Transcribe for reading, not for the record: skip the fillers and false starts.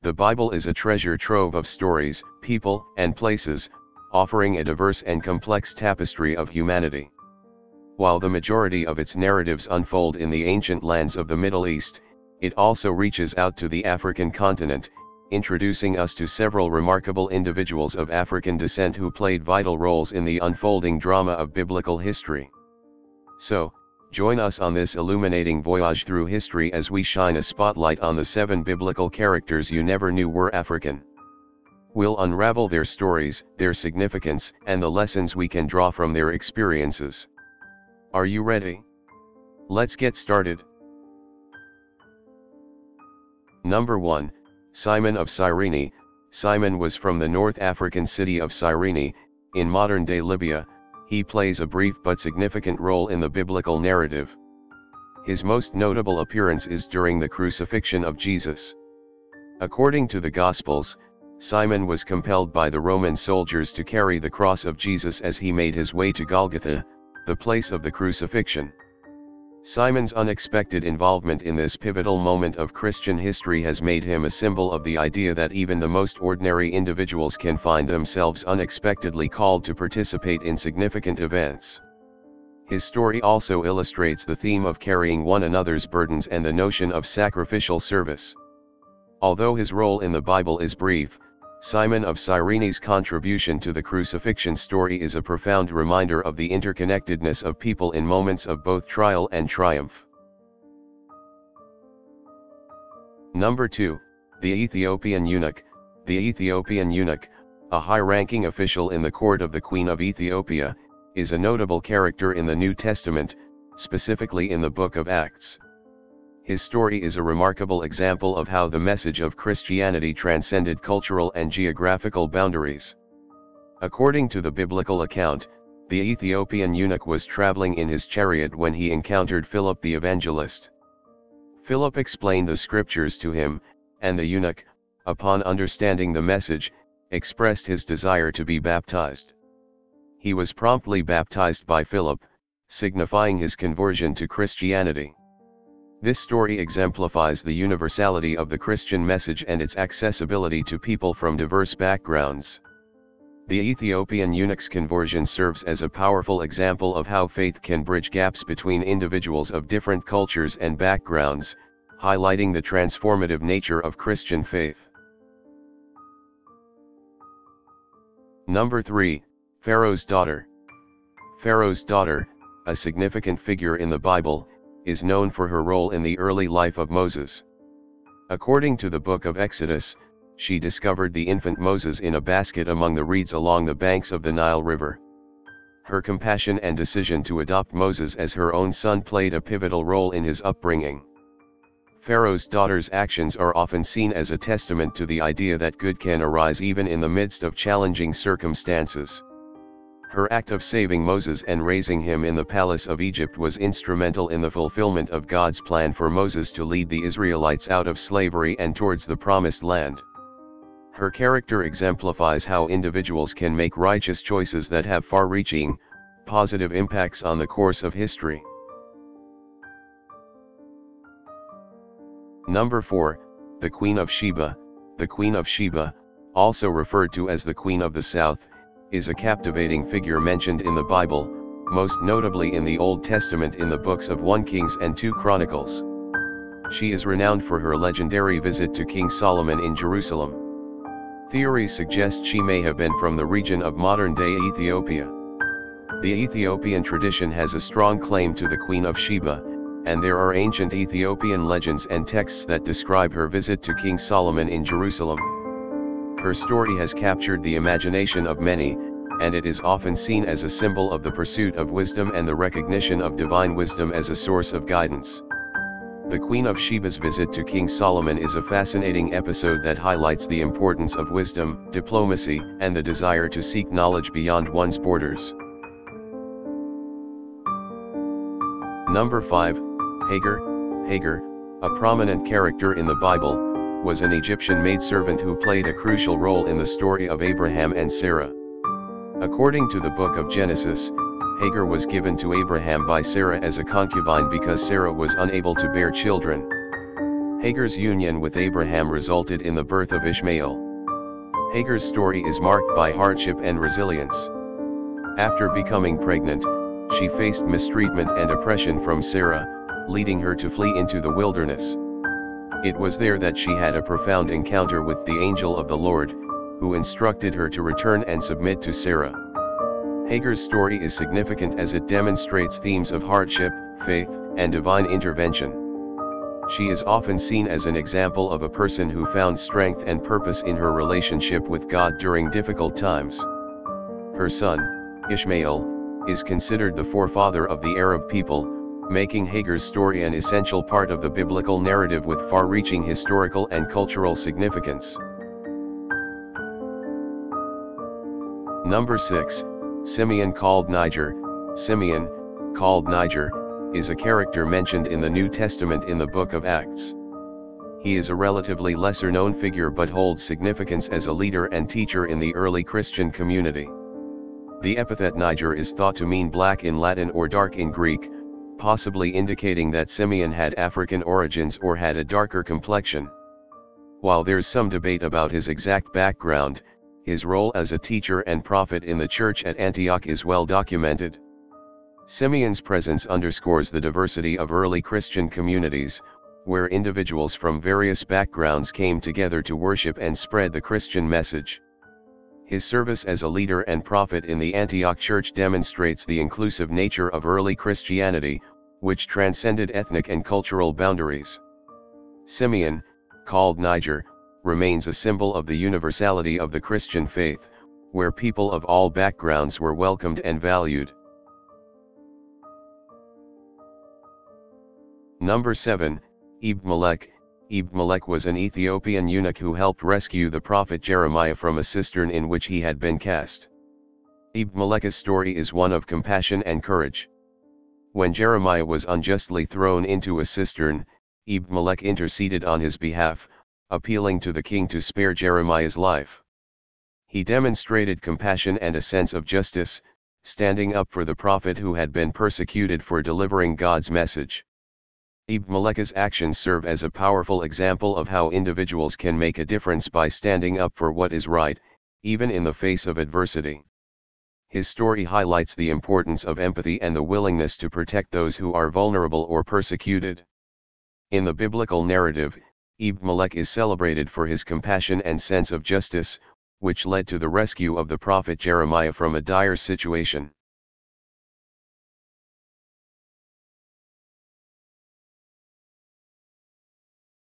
The Bible is a treasure trove of stories, people, and places, offering a diverse and complex tapestry of humanity. While the majority of its narratives unfold in the ancient lands of the Middle East, it also reaches out to the African continent, introducing us to several remarkable individuals of African descent who played vital roles in the unfolding drama of biblical history. So, join us on this illuminating voyage through history as we shine a spotlight on the 7 biblical characters you never knew were African. We'll unravel their stories, their significance, and the lessons we can draw from their experiences. Are you ready? Let's get started. Number 1, Simon of Cyrene. Simon was from the North African city of Cyrene, in modern-day Libya. He plays a brief but significant role in the biblical narrative. His most notable appearance is during the crucifixion of Jesus. According to the Gospels, Simon was compelled by the Roman soldiers to carry the cross of Jesus as he made his way to Golgotha, the place of the crucifixion. Simon's unexpected involvement in this pivotal moment of Christian history has made him a symbol of the idea that even the most ordinary individuals can find themselves unexpectedly called to participate in significant events. His story also illustrates the theme of carrying one another's burdens and the notion of sacrificial service. Although his role in the Bible is brief, Simon of Cyrene's contribution to the crucifixion story is a profound reminder of the interconnectedness of people in moments of both trial and triumph. Number 2, the Ethiopian eunuch. The Ethiopian eunuch, a high-ranking official in the court of the Queen of Ethiopia, is a notable character in the New Testament, specifically in the book of Acts. His story is a remarkable example of how the message of Christianity transcended cultural and geographical boundaries. According to the biblical account, the Ethiopian eunuch was traveling in his chariot when he encountered Philip the evangelist. Philip explained the scriptures to him, and the eunuch, upon understanding the message, expressed his desire to be baptized. He was promptly baptized by Philip, signifying his conversion to Christianity. This story exemplifies the universality of the Christian message and its accessibility to people from diverse backgrounds. The Ethiopian eunuch's conversion serves as a powerful example of how faith can bridge gaps between individuals of different cultures and backgrounds, highlighting the transformative nature of Christian faith. Number 3, Pharaoh's daughter. Pharaoh's daughter, a significant figure in the Bible, is known for her role in the early life of Moses. According to the book of Exodus, she discovered the infant Moses in a basket among the reeds along the banks of the Nile River. Her compassion and decision to adopt Moses as her own son played a pivotal role in his upbringing. Pharaoh's daughter's actions are often seen as a testament to the idea that good can arise even in the midst of challenging circumstances. Her act of saving Moses and raising him in the palace of Egypt was instrumental in the fulfillment of God's plan for Moses to lead the Israelites out of slavery and towards the Promised Land. Her character exemplifies how individuals can make righteous choices that have far-reaching, positive impacts on the course of history. Number 4, the Queen of Sheba. The Queen of Sheba, also referred to as the Queen of the South, is a captivating figure mentioned in the Bible, most notably in the Old Testament in the books of 1 Kings and 2 Chronicles. She is renowned for her legendary visit to King Solomon in Jerusalem. Theories suggest she may have been from the region of modern-day Ethiopia. The Ethiopian tradition has a strong claim to the Queen of Sheba, and there are ancient Ethiopian legends and texts that describe her visit to King Solomon in Jerusalem. Her story has captured the imagination of many, and it is often seen as a symbol of the pursuit of wisdom and the recognition of divine wisdom as a source of guidance. The Queen of Sheba's visit to King Solomon is a fascinating episode that highlights the importance of wisdom, diplomacy, and the desire to seek knowledge beyond one's borders. Number 5, Hagar. Hagar, a prominent character in the Bible, was an Egyptian maidservant who played a crucial role in the story of Abraham and Sarah. According to the book of Genesis, Hagar was given to Abraham by Sarah as a concubine because Sarah was unable to bear children. Hagar's union with Abraham resulted in the birth of Ishmael. Hagar's story is marked by hardship and resilience. After becoming pregnant, she faced mistreatment and oppression from Sarah, leading her to flee into the wilderness. It was there that she had a profound encounter with the angel of the Lord, who instructed her to return and submit to Sarah. Hagar's story is significant as it demonstrates themes of hardship, faith, and divine intervention. She is often seen as an example of a person who found strength and purpose in her relationship with God during difficult times. Her son, Ishmael, is considered the forefather of the Arab people, making Hagar's story an essential part of the biblical narrative with far-reaching historical and cultural significance. Number 6, Simeon called Niger. Simeon, called Niger, is a character mentioned in the New Testament in the book of Acts. He is a relatively lesser-known figure but holds significance as a leader and teacher in the early Christian community. The epithet Niger is thought to mean black in Latin or dark in Greek, possibly indicating that Simeon had African origins or had a darker complexion. While there's some debate about his exact background, his role as a teacher and prophet in the church at Antioch is well documented. Simeon's presence underscores the diversity of early Christian communities, where individuals from various backgrounds came together to worship and spread the Christian message. His service as a leader and prophet in the Antioch church demonstrates the inclusive nature of early Christianity, which transcended ethnic and cultural boundaries. Simeon, called Niger, remains a symbol of the universality of the Christian faith, where people of all backgrounds were welcomed and valued. Number 7, Ibn Melech. Ibn Melech was an Ethiopian eunuch who helped rescue the prophet Jeremiah from a cistern in which he had been cast. Ibn Melech's story is one of compassion and courage. When Jeremiah was unjustly thrown into a cistern, Ibn Melech interceded on his behalf, appealing to the king to spare Jeremiah's life. He demonstrated compassion and a sense of justice, standing up for the prophet who had been persecuted for delivering God's message. Ibn Melech's actions serve as a powerful example of how individuals can make a difference by standing up for what is right, even in the face of adversity. His story highlights the importance of empathy and the willingness to protect those who are vulnerable or persecuted. In the biblical narrative, Ibn Melech is celebrated for his compassion and sense of justice, which led to the rescue of the prophet Jeremiah from a dire situation.